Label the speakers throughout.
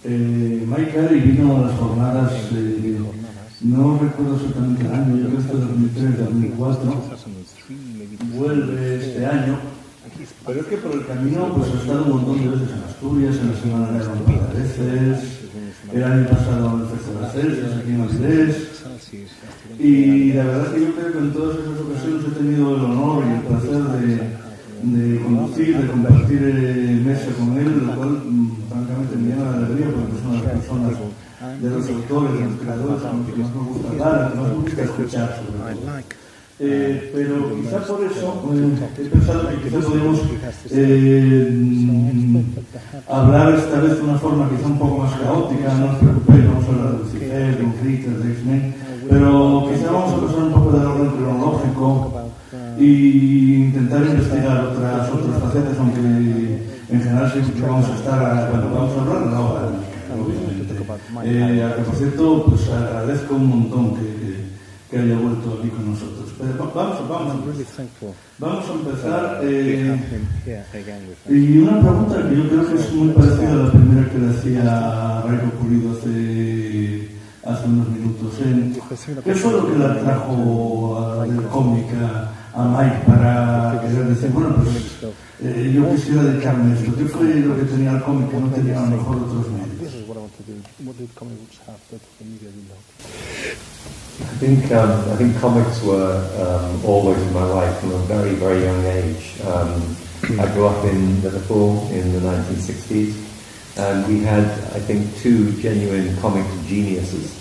Speaker 1: Mike Carey vino a las jornadas, no recuerdo exactamente el año, yo creo que fue 2003, 2004, vuelve este año, pero es que por el camino pues ha estado un montón de veces en Asturias, en la Semana de un par de veces, el año pasado en el Festival Celsius, aquí en Avilés, y la verdad es que yo creo que en todas esas ocasiones he tenido el honor y el placer de conducir, de compartir mesa con él, lo cual francamente me llena de alegría porque es una de las personas, de los autores, de los creadores a los que más nos gusta hablar, que más nos gusta escuchar sobre todo. Pero quizá por eso he pensado que quizá podemos hablar esta vez de una forma quizá un poco más caótica, no os preocupéis, vamos a hablar de Lucifer, de Critter, de X-Men, pero quizá vamos a pasar un poco del orden cronológico y intentar investigar otras facetas, aunque en general siempre vamos a estar, bueno, vamos a hablar de la obra, obviamente. A que, por cierto, pues agradezco un montón que haya vuelto aquí con nosotros. Pero vamos a empezar. Y una pregunta que yo creo que es muy parecida a la primera que le hacía Raico Pulido hace unos minutos. ¿Qué fue lo que le atrajo del cómic a Mike para querer decir, bueno, pues yo quisiera dedicarme a esto? ¿Qué fue lo que tenía el cómic que no tenía a lo mejor otros medios?
Speaker 2: I think comics were always in my life from a very, very young age. I grew up in Liverpool in the 1960s, and we had, I think, two genuine comic geniuses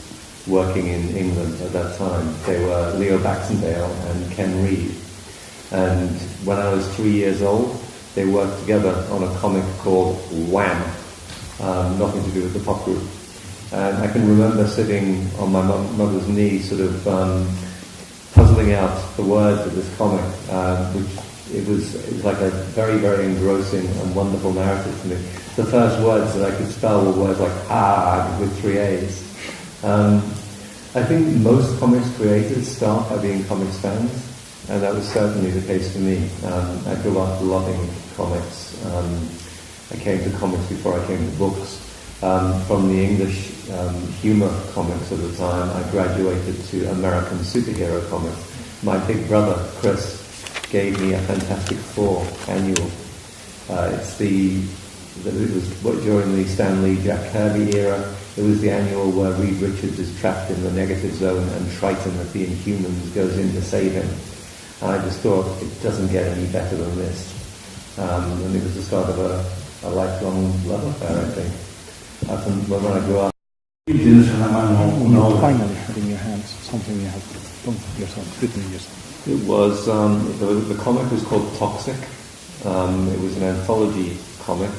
Speaker 2: working in England at that time. They were Leo Baxendale and Ken Reid. And when I was 3 years old, they worked together on a comic called Wham! Nothing to do with the pop group. And I can remember sitting on my mother's knee, sort of puzzling out the words of this comic, which it was like a very, very engrossing and wonderful narrative to me. The first words that I could spell were words like with 3 A's. I think most comics creators start by being comics fans, and that was certainly the case for me. I grew up loving comics. I came to comics before I came to books. From the English humor comics of the time, I graduated to American superhero comics. My big brother, Chris, gave me a Fantastic Four annual. It was during the Stan Lee, Jack Kirby era. It was the annual where Reed Richards is trapped in the negative zone and Triton of the Inhumans goes in to save him. And I just thought, it doesn't get any better than this. And it was the start of a lifelong love affair, I think. When I grew up.
Speaker 3: Finally had in your hands something you have done yourself, written yourself.
Speaker 2: It was, the comic was called Toxic. It was an anthology comic.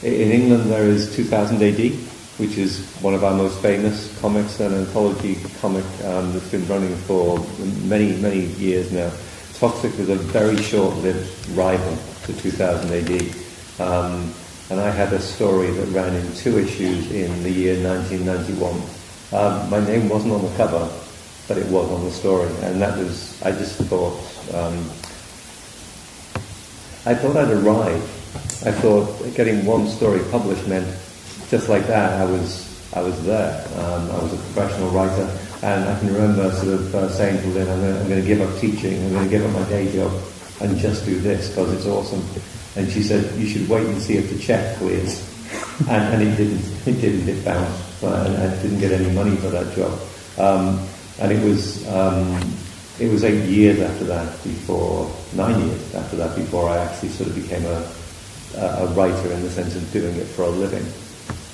Speaker 2: In England there is 2000 AD, which is one of our most famous comics, an anthology comic that's been running for many, many years now. Toxic was a very short-lived rival to 2000 AD. And I had a story that ran in 2 issues in the year 1991. My name wasn't on the cover, but it was on the story, and that was, I just thought, I thought I'd arrived. I thought getting one story published meant, just like that, I was there. I was a professional writer, and I can remember sort of saying to Lynn, I'm going to give up teaching, I'm going to give up my day job, and just do this, because it's awesome. And she said, you should wait and see if the check clears. And it didn't, it bounced. And I didn't get any money for that job. And it was 8 years after that, 9 years after that, before I actually sort of became a writer in the sense of doing it for a living.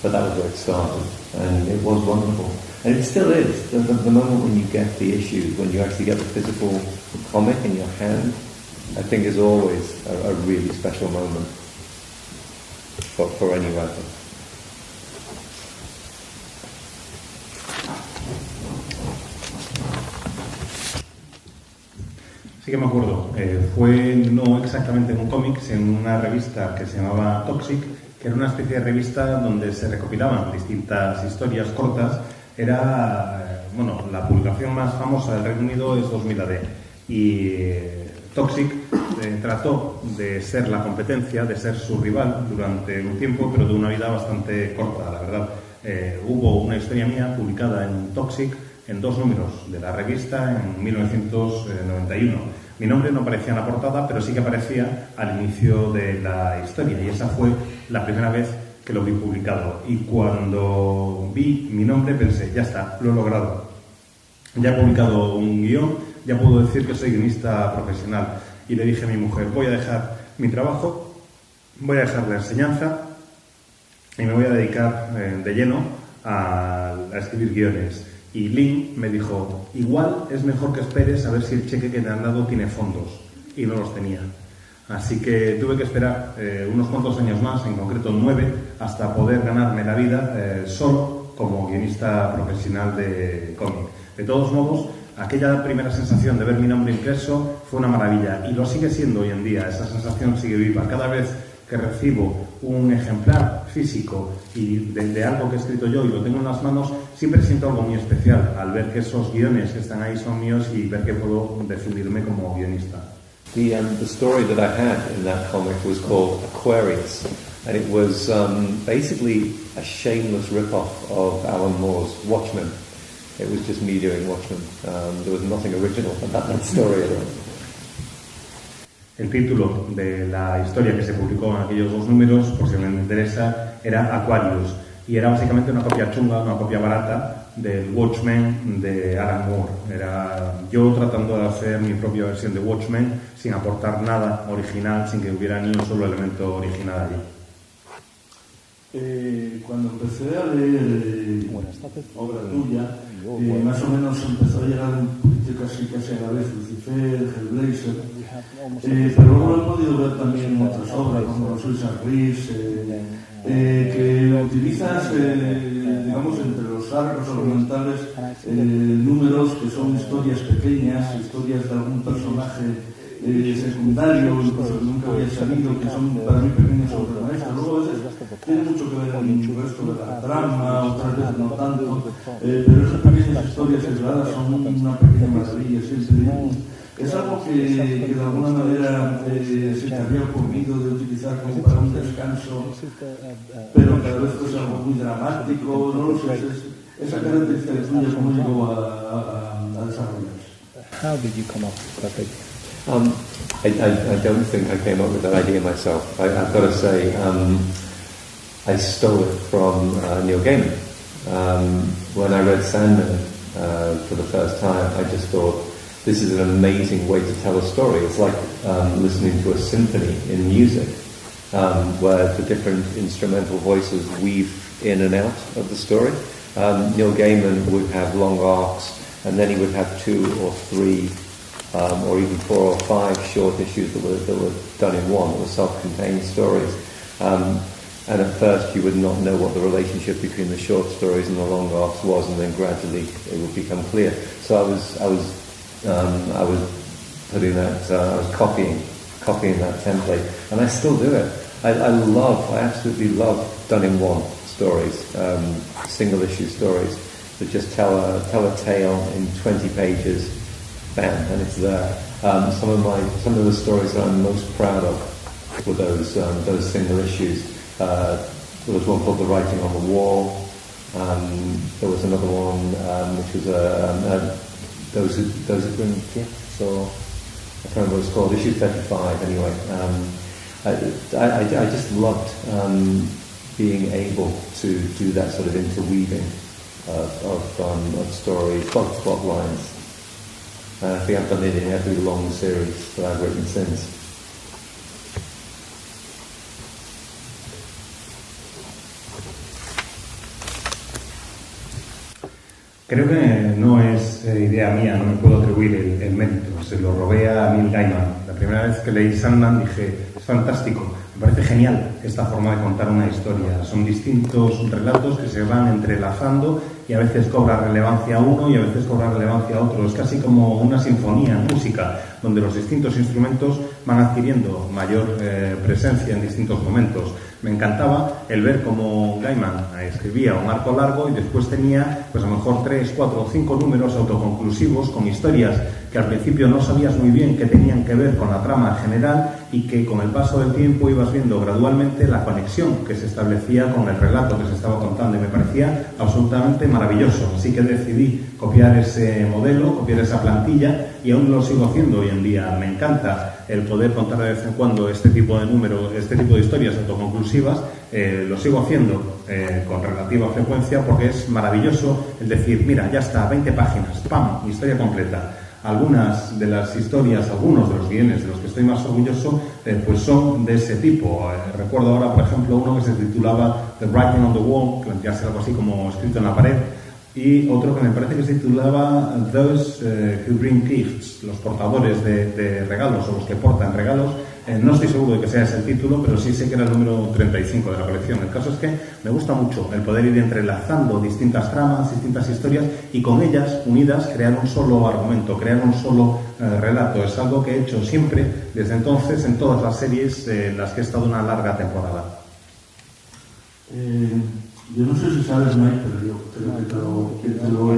Speaker 2: But that was where it started. And it was wonderful. And it still is. The moment when you get the issues, when you actually get the physical comic in your hand, I think is always a really special moment for any writer.
Speaker 3: Sí que me acuerdo, fue no exactamente en un cómic, sino en una revista que se llamaba Toxic, que era una especie de revista donde se recopilaban distintas historias cortas. Era, la publicación más famosa del Reino Unido es 2000 AD, y Toxic trató de ser la competencia, de ser su rival durante un tiempo, pero de una vida bastante corta, la verdad. Hubo una historia mía publicada en Toxic, en 2 números de la revista, en 1991. Mi nombre no aparecía en la portada, pero sí que aparecía al inicio de la historia, y esa fue la primera vez que lo vi publicado. Y cuando vi mi nombre pensé, ya está, lo he logrado. Ya he publicado un guión, ya puedo decir que soy guionista profesional. Y le dije a mi mujer, voy a dejar mi trabajo, voy a dejar la enseñanza y me voy a dedicar de lleno a escribir guiones. Y Lynn me dijo, igual es mejor que esperes a ver si el cheque que te han dado tiene fondos. Y no los tenía. Así que tuve que esperar unos cuantos años más, en concreto 9, hasta poder ganarme la vida solo como guionista profesional de cómic. De todos modos, aquella primera sensación de ver mi nombre impreso fue una maravilla, y lo sigue siendo hoy en día. Esa sensación sigue viva. Cada vez que recibo un ejemplar físico y de algo que he escrito yo y lo tengo en las manos, siempre siento algo muy especial al ver que esos guiones que están ahí son míos y ver que puedo definirme como guionista.
Speaker 2: The story that I had in that comic was called Aquarius, and it was basically a shameless rip-off of Alan Moore's Watchmen. It was just me doing Watchmen. There was nothing original about that story at all.
Speaker 3: El título de la historia que se publicó en aquellos 2 números, por si me interesa, era Aquarius, y era básicamente una copia chunga, una copia barata del Watchmen de Alan Moore. Era yo tratando de hacer mi propia versión de Watchmen sin aportar nada original, sin que hubiera ni un solo elemento original allí.
Speaker 1: Cuando empecé a leer obra tuya, más o menos empezó a llegar un poquito casi a la vez Lucifer, Hellblazer, pero luego he podido ver también otras obras como Suicide Squad, que utilizas, digamos, entre los arcos argumentales, números que son historias pequeñas, historias de algún personaje secundario, incluso que nunca había salido, que son para mí pequeños sobre la maestra. Luego a veces tiene mucho que ver con el resto de la trama, otras veces no tanto, pero esas pequeñas historias aisladas son una pequeña maravilla siempre. Es algo que de alguna manera se te había ocurrido de utilizar como para un descanso, pero cada vez es algo muy dramático, no lo sé, esa característica tuya, ¿cómo llegó a desarrollarse?
Speaker 4: How did you come up with that idea?
Speaker 2: I don't think I came up with that idea myself. I've got to say, I stole it from Neil Gaiman. When I read Sandman for the first time, I just thought, this is an amazing way to tell a story. It's like listening to a symphony in music, where the different instrumental voices weave in and out of the story. Neil Gaiman would have long arcs, and then he would have 2 or 3 or even 4 or 5 short issues that were done in one, that were self-contained stories. And at first you would not know what the relationship between the short stories and the long arcs was, and then gradually it would become clear. So I was putting that, I was copying that template, and I still do it. I absolutely love done in one stories, single issue stories that just tell a tale in 20 pages. Bam, and it's there. Some of the stories that I'm most proud of were those single issues. There was one called The Writing on the Wall. There was another one which was those who bring gifts, or I can't remember what it's called. Issue 35, anyway. I just loved being able to do that sort of interweaving of stories, plot lines. I think I've done it in every long series that I've written since.
Speaker 3: Creo que no es idea mía, no me puedo atribuir el mérito, se lo robé a Neil Gaiman. La primera vez que leí Sandman dije, es fantástico, me parece genial esta forma de contar una historia. Son distintos relatos que se van entrelazando y a veces cobra relevancia uno y a veces cobra relevancia otro. Es casi como una sinfonía en música, donde los distintos instrumentos van adquiriendo mayor presencia en distintos momentos. Me encantaba el ver cómo Gaiman escribía un arco largo y después tenía, pues a lo mejor 3, 4 o 5 números autoconclusivos con historias que al principio no sabías muy bien qué tenían que ver con la trama general y que con el paso del tiempo ibas viendo gradualmente la conexión que se establecía con el relato que se estaba contando, y me parecía absolutamente maravilloso. Así que decidí copiar ese modelo, copiar esa plantilla, y aún lo sigo haciendo hoy en día. Me encanta el poder contar de vez en cuando este tipo de números, este tipo de historias autoconclusivas. Lo sigo haciendo con relativa frecuencia porque es maravilloso el decir, mira, ya está, 20 páginas, ¡pam!, historia completa. Algunas de las historias, algunos de los guiones de los que estoy más orgulloso, pues son de ese tipo. Recuerdo ahora, por ejemplo, uno que se titulaba The Writing on the Wall, que vendría a ser algo así como escrito en la pared, y otro que me parece que se titulaba Those Who Bring Gifts, los portadores de regalos, o los que portan regalos. No estoy seguro de que sea ese el título, pero sí sé que era el número 35 de la colección. El caso es que me gusta mucho el poder ir entrelazando distintas tramas, distintas historias, y con ellas, unidas, crear un solo argumento, crear un solo relato. Es algo que he hecho siempre, desde entonces, en todas las series en las que he estado una larga temporada.
Speaker 1: Yo no sé si sabes, Mike, pero yo creo que te lo he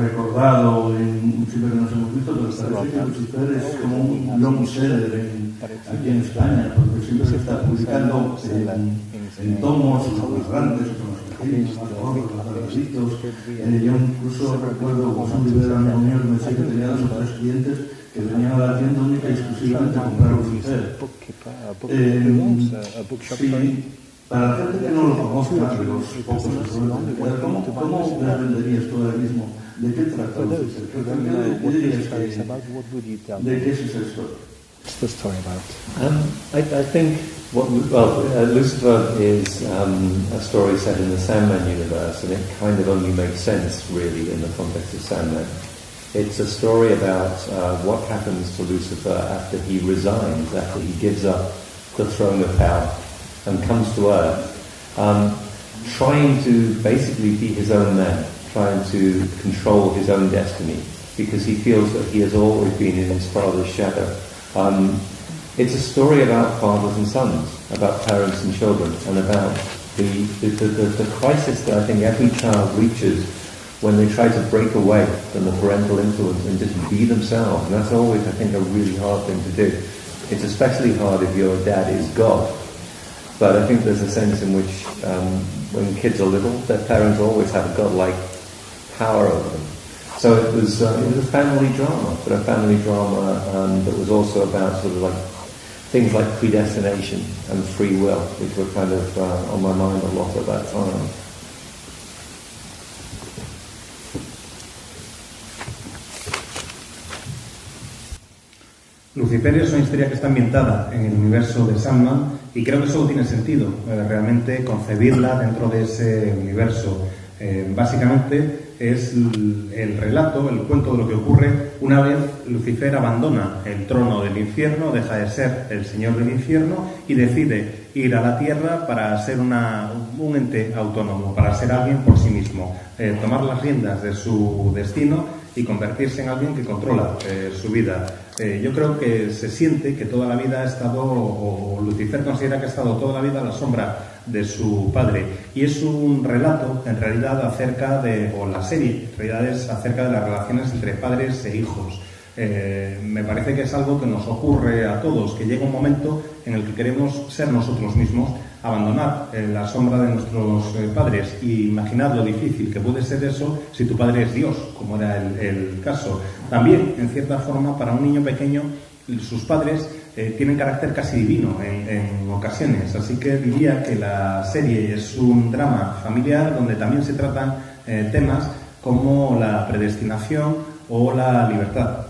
Speaker 1: recordado en siempre que nos hemos visto, pero parece que Lucifer es como un long seller aquí en España, porque siempre se está publicando en tomos, los grandes, los pequeños, más gordos, más grandecitos. Yo incluso recuerdo con un libro amigo mío que me decía que tenía 2 o 3 clientes que venían a la tienda única y exclusivamente a comprar Lucifer. Sí. Para la gente que no lo conozca, de los pocos ¿cómo le venderías tú ahora mismo? ¿De qué trata Lucifer? ¿Qué dirías de qué es esa historia?
Speaker 4: What's the story about?
Speaker 2: I think Lucifer is a story set in the Sandman universe, and it kind of only makes sense really in the context of Sandman. It's a story about what happens to Lucifer after he resigns, after he gives up the throne of power and comes to Earth, trying to basically be his own man, trying to control his own destiny, because he feels that he has always been in his father's shadow. It's a story about fathers and sons, about parents and children, and about the crisis that I think every child reaches when they try to break away from the parental influence and just be themselves. And that's always, I think, a really hard thing to do. It's especially hard if your dad is God. But I think there's a sense in which when kids are little, their parents always have a godlike power over them. So it was a family drama, but a family drama that was also about sort of like things like predestination and free will, which were kind of on my mind a lot at that time.
Speaker 3: Lucifer es una historia que está ambientada en el universo de Sandman, y creo que solo tiene sentido realmente concebirla dentro de ese universo. Básicamente es el relato, el cuento de lo que ocurre una vez Lucifer abandona el trono del infierno, deja de ser el señor del infierno y decide ir a la tierra para ser un ente autónomo, para ser alguien por sí mismo, tomar las riendas de su destino y convertirse en alguien que controla su vida. Yo creo que se siente que toda la vida ha estado, o Lucifer considera que ha estado toda la vida a la sombra de su padre, y es un relato en realidad acerca de, o la serie en realidad es acerca de las relaciones entre padres e hijos. Me parece que es algo que nos ocurre a todos, que llega un momento en el que queremos ser nosotros mismos, abandonar la sombra de nuestros padres, y imaginar lo difícil que puede ser eso si tu padre es Dios, como era el caso. También, en cierta forma, para un niño pequeño, sus padres tienen carácter casi divino en ocasiones, así que diría que la serie es un drama familiar donde también se tratan temas como la predestinación o la libertad.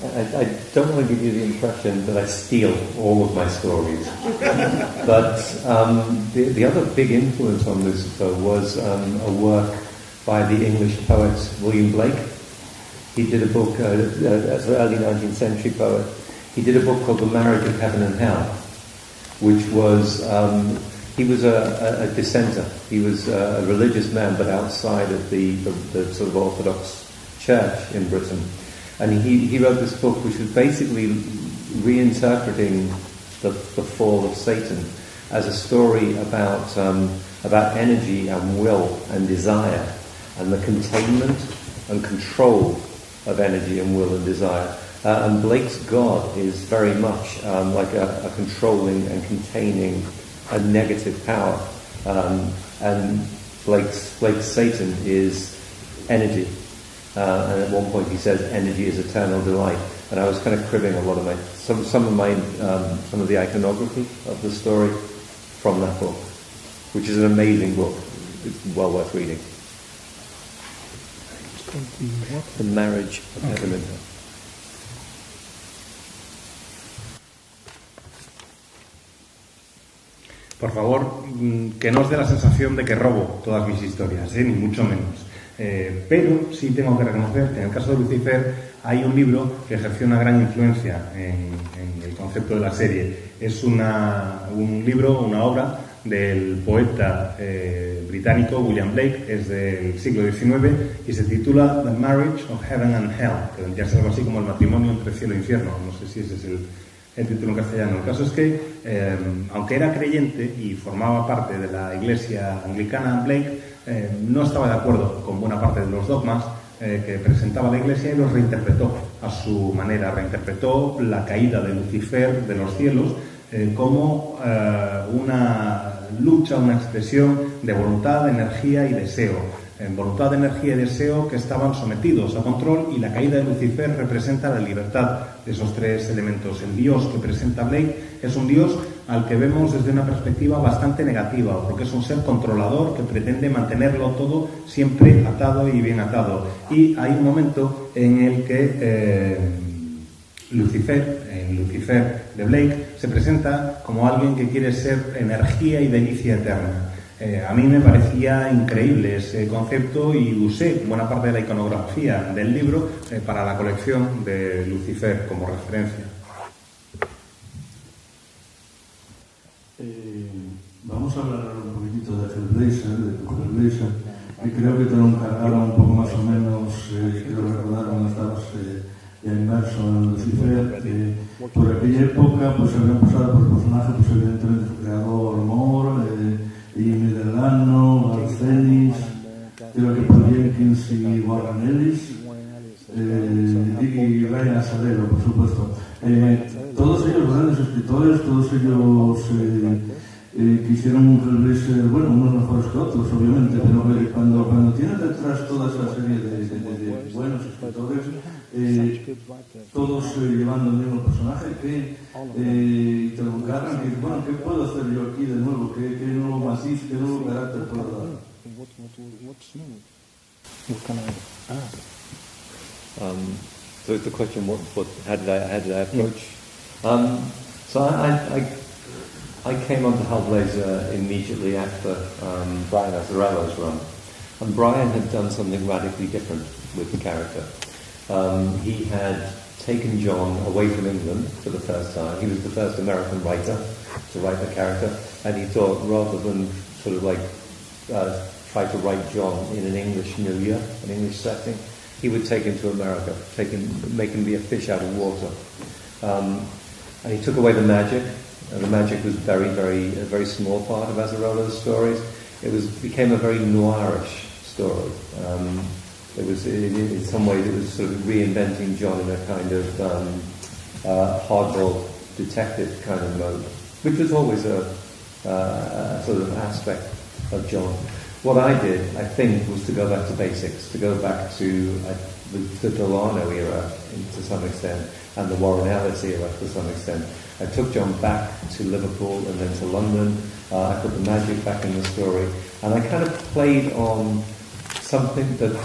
Speaker 2: I don't want to give you the impression that I steal all of my stories, but the other big influence on Lucifer was a work by the English poet William Blake. He did a book, as an early 19th century poet, he did a book called The Marriage of Heaven and Hell, which was, he was a dissenter. He was a religious man, but outside of the sort of Orthodox Church in Britain. And he wrote this book which was basically reinterpreting the fall of Satan as a story about energy and will and desire and the containment and control of energy and will and desire. And Blake's God is very much like a controlling and containing a negative power. And Blake's Satan is energy. And at one point he says energy is eternal delight. And I was kind of cribbing a lot of some of the iconography of the story from that book, which is an amazing book. It's well worth reading. The Marriage of Nevermore.
Speaker 3: Por favor, que no os dé la sensación de que robo todas mis historias, ni mucho menos. Pero sí tengo que reconocer que en el caso de Lucifer hay un libro que ejerció una gran influencia en el concepto de la serie. Es un libro, una obra del poeta británico William Blake, es del siglo XIX y se titula The Marriage of Heaven and Hell, que vendría a ser algo así como el matrimonio entre cielo e infierno. No sé si ese es el título en castellano. El caso es que, aunque era creyente y formaba parte de la iglesia anglicana, Blake no estaba de acuerdo con buena parte de los dogmas que presentaba la iglesia y los reinterpretó a su manera. Reinterpretó la caída de Lucifer de los cielos como una lucha, una expresión de voluntad, energía y deseo. Voluntad, energía y deseo que estaban sometidos a control, y la caída de Lucifer representa la libertad de esos tres elementos. El Dios que presenta Blake es un Dios al que vemos desde una perspectiva bastante negativa, porque es un ser controlador que pretende mantenerlo todo siempre atado y bien atado. Y hay un momento en el que Lucifer de Blake se presenta como alguien que quiere ser energía y delicia eterna. A mí me parecía increíble ese concepto y usé buena parte de la iconografía del libro para la colección de Lucifer como referencia.
Speaker 1: Vamos a hablar un poquitito de Hellblazer, y creo que te lo encargaron un poco más o menos, quiero recordar cuando estabas ya inmerso en Lucifer. Por aquella época pues había pasado por el personaje, pues evidentemente su creador Moore, Jimmy Delano, Arsenis, creo que por Jenkins y Warren Ellis, y Ryan Azzarello, por supuesto. Todos ellos grandes escritores, todos ellos que hicieron un Hellblazer, bueno, unos mejores que otros, obviamente, pero cuando tienes detrás toda esa serie de buenos escritores, todos llevando el mismo personaje, y te lo encargan, y bueno, ¿qué puedo hacer yo aquí de nuevo? ¿Qué nuevo matiz, qué nuevo carácter puedo dar?
Speaker 2: So it's the question, how did I approach? So I came onto Hellblazer immediately after Brian Azzarello's run, and Brian had done something radically different with the character. He had taken John away from England for the first time. He was the first American writer to write the character, and he thought rather than sort of like try to write John in an English milieu, an English setting, he would take him to America, make him be a fish out of water. And he took away the magic. The magic was a very small part of Azzarello's stories. It became a very noirish story. It was, in some ways, it was sort of reinventing John in a kind of hardball detective kind of mode, which was always a sort of aspect of John. What I did, I think, was to go back to basics, to go back to the Delano era to some extent, and the Warren Ellis era to some extent. I took John back to Liverpool and then to London. I put the magic back in the story, and I kind of played on something that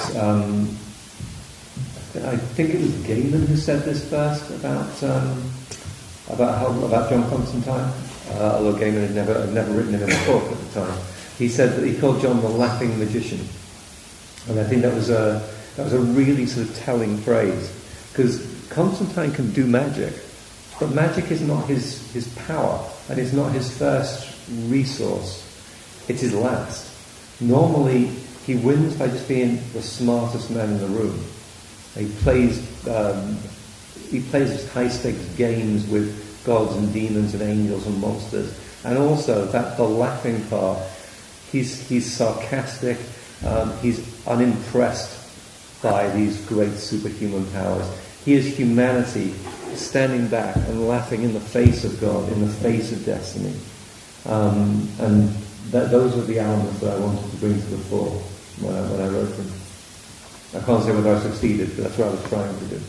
Speaker 2: I think it was Gaiman who said this first about John Constantine, although Gaiman had never written him in a book at the time. He said that he called John the laughing magician, and I think that was a really sort of telling phrase, because Constantine can do magic, but magic is not his power, and it's not his first resource, it's his last. Normally he wins by just being the smartest man in the room. He plays he plays high stakes games with gods and demons and angels and monsters, and also the laughing part. He's sarcastic. He's unimpressed by these great superhuman powers. He is humanity standing back and laughing in the face of God, in the face of destiny. And those were the elements that I wanted to bring to the fore when I wrote them. I can't say whether I succeeded, but that's what I was trying to do.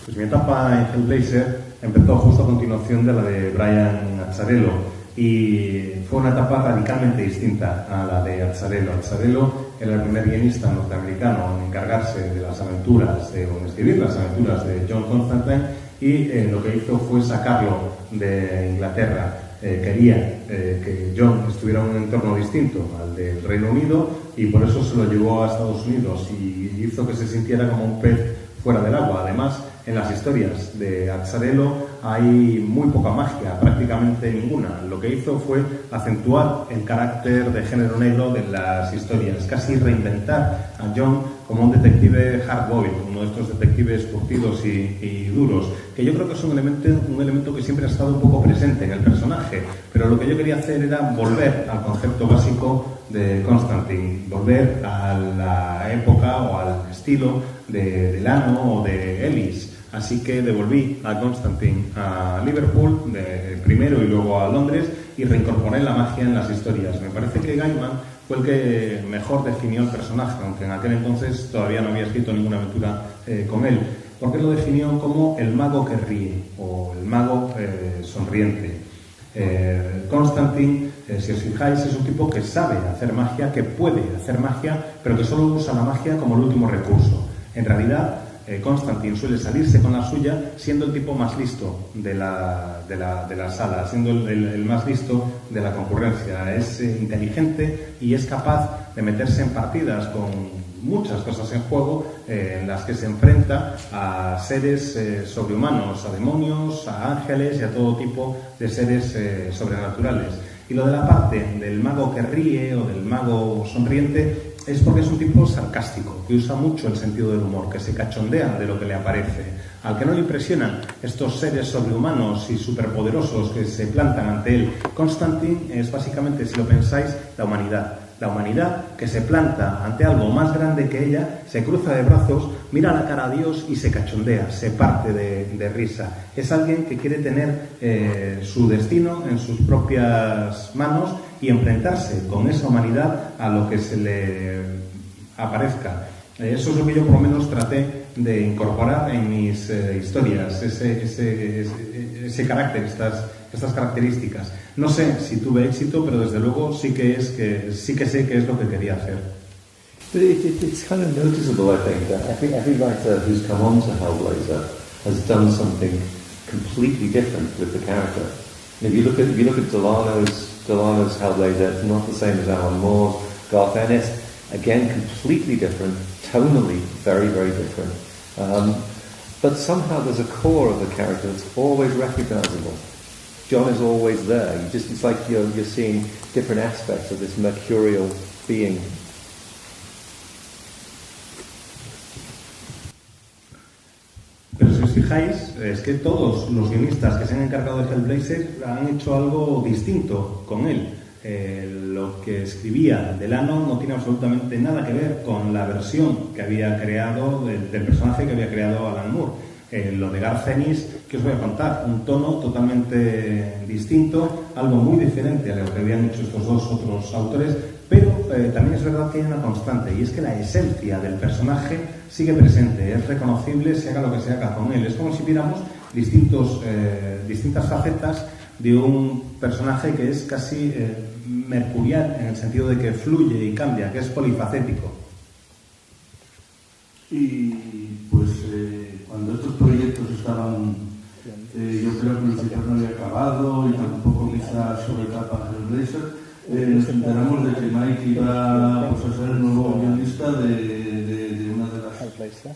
Speaker 3: Pues mi etapa en Hellblazer empezó justo a continuación de la de Brian Azzarello y fue una etapa radicalmente distinta a la de Azzarello. Azzarello era el primer guionista norteamericano en encargarse de las aventuras, o en escribir las aventuras de John Constantine, y lo que hizo fue sacarlo de Inglaterra. Quería que John estuviera en un entorno distinto al del Reino Unido y por eso se lo llevó a Estados Unidos y hizo que se sintiera como un pez fuera del agua. Además, en las historias de Azzarello hay muy poca magia, prácticamente ninguna. Lo que hizo fue acentuar el carácter de género negro de las historias, casi reinventar a John como un detective hard-boiled, uno de estos detectives curtidos y duros, que yo creo que es un elemento que siempre ha estado un poco presente en el personaje, pero lo que yo quería hacer era volver al concepto básico de Constantine, volver a la época o al estilo de Delano o de Ellis. Así que devolví a Constantine a Liverpool primero y luego a Londres y reincorporé la magia en las historias. Me parece que Gaiman fue el que mejor definió el personaje, aunque en aquel entonces todavía no había escrito ninguna aventura con él, porque lo definió como el mago que ríe o el mago sonriente. Constantine, si os fijáis, es un tipo que sabe hacer magia, que puede hacer magia, pero que solo usa la magia como el último recurso. En realidad, Constantine suele salirse con la suya siendo el tipo más listo de la sala, siendo el más listo de la concurrencia. Es inteligente y es capaz de meterse en partidas con muchas cosas en juego en las que se enfrenta a seres sobrehumanos, a demonios, a ángeles y a todo tipo de seres sobrenaturales. Y lo de la parte del mago que ríe o del mago sonriente es porque es un tipo sarcástico, que usa mucho el sentido del humor, que se cachondea de lo que le aparece. Al que no le impresionan estos seres sobrehumanos y superpoderosos que se plantan ante él, Constantine es básicamente, si lo pensáis, la humanidad. La humanidad que se planta ante algo más grande que ella, se cruza de brazos, mira a la cara a Dios y se cachondea, se parte de risa. Es alguien que quiere tener su destino en sus propias manos y enfrentarse con esa humanidad a lo que se le aparezca. Eso es lo que yo por lo menos traté de incorporar en mis historias, ese carácter, estas características. No sé si tuve éxito, pero desde luego sí que sé que es lo que quería hacer.
Speaker 2: But it's kind of noticeable, I think, that every writer who's come on to Hellblazer has done something completely different with the character. And if you look at Delano's Hellblazer, it's not the same as Alan Moore's. Garth Ennis, again, completely different, tonally very, very different. But somehow there's a core of the character that's always recognizable. John is always there. It's like you're seeing different aspects of this mercurial being.
Speaker 3: Pero si os fijáis, es que todos los guionistas que se han encargado de Hellblazer han hecho algo distinto con él. Lo que escribía Delano no tiene absolutamente nada que ver con la versión que había creado del personaje que había creado Alan Moore. Lo de Garth Ennis, que os voy a contar, un tono totalmente distinto, algo muy diferente a lo que habían hecho estos dos otros autores, pero también es verdad que hay una constante, y es que la esencia del personaje sigue presente, es reconocible, se haga lo que se haga con él. Es como si viéramos distintas facetas de un personaje que es casi mercurial, en el sentido de que fluye y cambia, que es polifacético.
Speaker 1: Y pues cuando estos proyectos estaban, yo creo que el ciclo no había acabado y tampoco quizás sobre etapa Hellblazer, nos enteramos de que Mike iba pues, a ser el nuevo guionista de una de las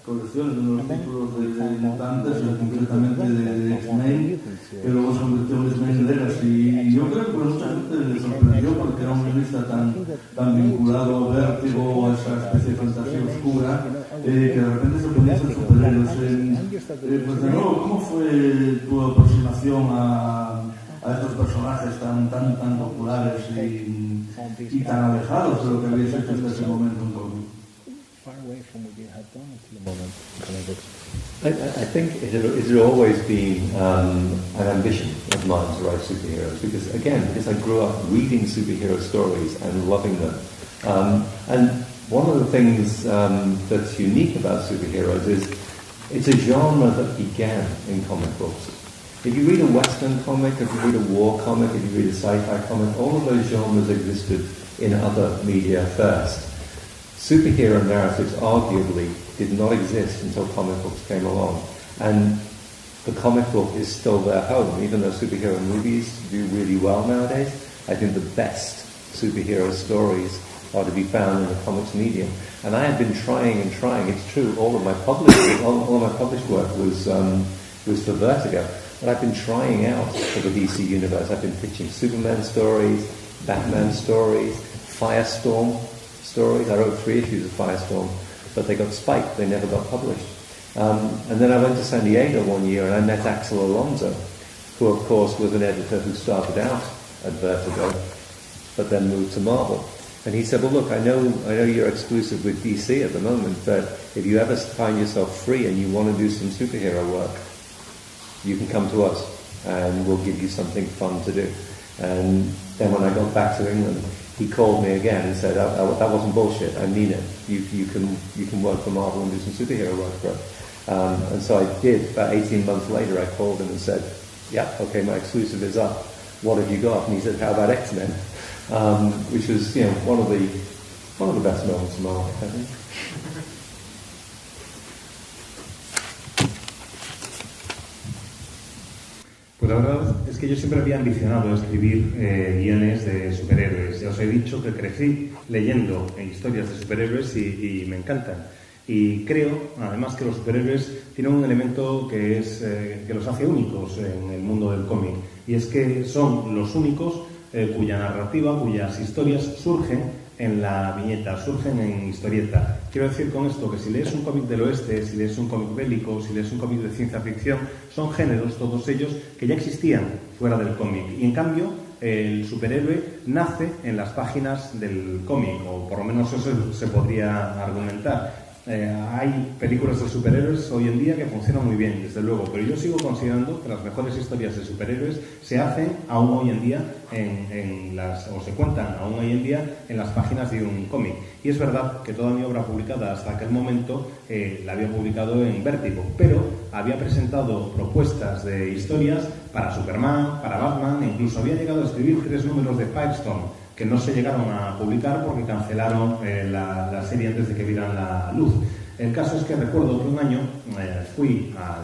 Speaker 1: colecciones, de uno de los títulos de mutantes, concretamente de X-Men, que luego se convirtió en X-Men Legacy. Y yo creo que mucha especie de fantasía oscura, que de repente se podían ser superhéroes. Pues de nuevo, ¿cómo fue tu aproximación a estos personajes tan populares y tan alejados de lo que habías hecho hasta ese momento en cómic?
Speaker 2: I think it had always been an ambition of mine to write superheroes because I grew up reading superhero stories and loving them. And one of the things that's unique about superheroes is it's a genre that began in comic books. If you read a Western comic, if you read a war comic, if you read a sci-fi comic, all of those genres existed in other media first. Superhero narratives arguably did not exist until comic books came along. And the comic book is still their home, even though superhero movies do really well nowadays. I think the best superhero stories are to be found in the comics medium. And I have been trying and trying. It's true, all of my published work was for Vertigo. But I've been trying out for the DC universe. I've been pitching Superman stories, Batman stories, Firestorm stories. I wrote 3 issues of Firestorm, but they got spiked. They never got published. And then I went to San Diego one year and I met Axel Alonso, who of course was an editor who started out at Vertigo, but then moved to Marvel. And he said, well, look, I know you're exclusive with DC at the moment, but if you ever find yourself free and you want to do some superhero work, you can come to us and we'll give you something fun to do. And then when I got back to England, he called me again and said, that wasn't bullshit, I mean it. You can work for Marvel and do some superhero work for us. And so I did. About 18 months later, I called him and said, yeah, okay, my exclusive is up. What have you got? And he said, how about X-Men? Which was, one of the best moments of my life, I think.
Speaker 3: Pues la verdad es que yo siempre había ambicionado escribir guiones de superhéroes. Ya os he dicho que crecí leyendo historias de superhéroes y me encantan. Y creo, además, que los superhéroes tienen un elemento que los hace únicos en el mundo del cómic. Y es que son los únicos cuya narrativa, cuyas historias surgen en la viñeta, surgen en historieta. Quiero decir con esto que si lees un cómic del oeste, si lees un cómic bélico, si lees un cómic de ciencia ficción, son géneros, todos ellos, que ya existían fuera del cómic. Y en cambio, el superhéroe nace en las páginas del cómic, o por lo menos eso se podría argumentar. Hay películas de superhéroes hoy en día que funcionan muy bien, desde luego, pero yo sigo considerando que las mejores historias de superhéroes se hacen aún hoy en día o se cuentan aún hoy en día en las páginas de un cómic. Y es verdad que toda mi obra publicada hasta aquel momento la había publicado en Vértigo, pero había presentado propuestas de historias para Superman, para Batman, e incluso había llegado a escribir 3 números de Firestorm que no se llegaron a publicar porque cancelaron la serie antes de que vieran la luz. El caso es que recuerdo que un año fui a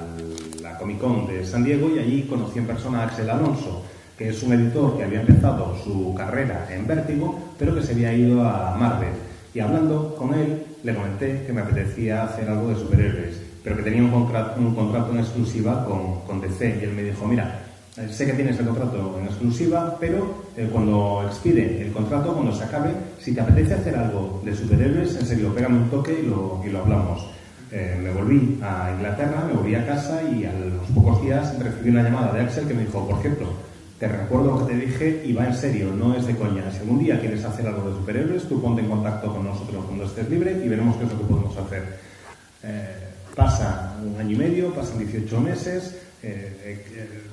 Speaker 3: la Comic Con de San Diego y allí conocí en persona a Axel Alonso, que es un editor que había empezado su carrera en Vértigo, pero que se había ido a Marvel. Y hablando con él, le comenté que me apetecía hacer algo de superhéroes, pero que tenía un contrato en exclusiva con DC. Y él me dijo, mira, sé que tienes el contrato en exclusiva, pero cuando expire el contrato, cuando se acabe, si te apetece hacer algo de superhéroes, en serio, pégame un toque y lo hablamos. Me volví a Inglaterra, me volví a casa y a los pocos días recibí una llamada de Axel que me dijo, por cierto, te recuerdo lo que te dije y va en serio, no es de coña. Si algún día quieres hacer algo de superhéroes, tú ponte en contacto con nosotros cuando estés libre y veremos qué es lo que podemos hacer. Pasa un año y medio, pasan 18 meses,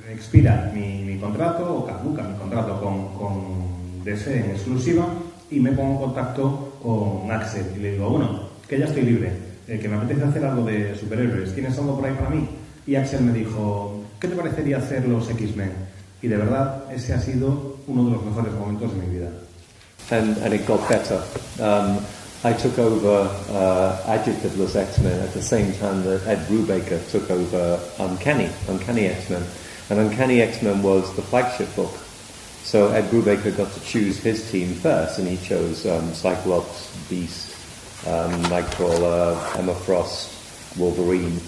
Speaker 3: expira mi contrato o caduca mi contrato con DC en exclusiva y me pongo en contacto con Axel y le digo, bueno, que ya estoy libre, que me apetece hacer algo de superhéroes, ¿tienes algo por ahí para mí? Y Axel me dijo, ¿qué te parecería hacer los X-Men? Y de verdad, ese ha sido uno de los mejores momentos de mi vida.
Speaker 2: And it got better. I took over Adjectiveless X-Men at the same time that Ed Brubaker took over Uncanny X-Men. And Uncanny X-Men was the flagship book. So Ed Brubaker got to choose his team first, and he chose Cyclops, Beast, Nightcrawler, Emma Frost, Wolverine,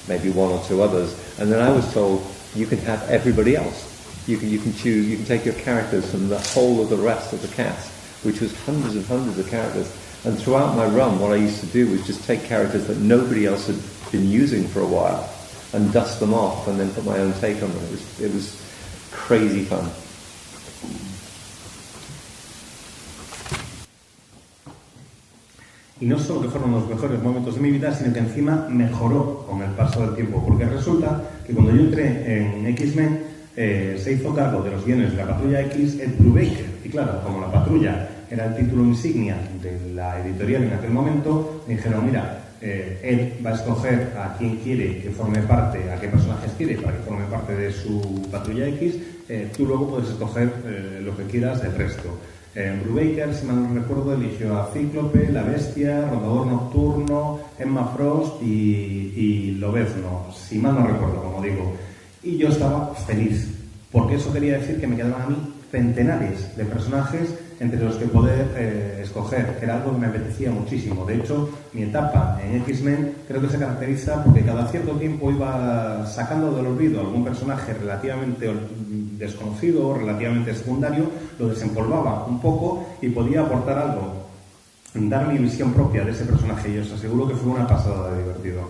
Speaker 2: maybe 1 or 2 others. And then I was told, you can have everybody else. You can choose, you can take your characters from the whole of the rest of the cast, which was hundreds and hundreds of characters, And throughout my run, what I used to do was just take characters that nobody else had been using for a while and dust them off and then put my own take on them. It was crazy fun.
Speaker 3: Y no solo que fueron los mejores momentos de mi vida, sino que encima mejoró con el paso del tiempo, porque resulta que cuando yo entré en X-Men se hizo cargo de los guiones de la Patrulla X Ed Brubaker, y claro, como la Patrulla era el título insignia de la editorial en aquel momento, me dijeron, mira, él va a escoger a quién quiere que forme parte, a qué personajes quiere para que forme parte de su Patrulla X, tú luego puedes escoger lo que quieras del resto. Brubaker, si mal no recuerdo, eligió a Cíclope, la Bestia, Rondador Nocturno, Emma Frost y Lobezno, si mal no recuerdo, como digo. Y yo estaba feliz, porque eso quería decir que me quedaban a mí centenares de personajes entre los que poder escoger, que era algo que me apetecía muchísimo. De hecho, mi etapa en X-Men creo que se caracteriza porque cada cierto tiempo iba sacando del olvido algún personaje relativamente desconocido o relativamente secundario, lo desempolvaba un poco y podía aportar algo, dar mi visión propia de ese personaje, y os aseguro que fue una pasada de divertido.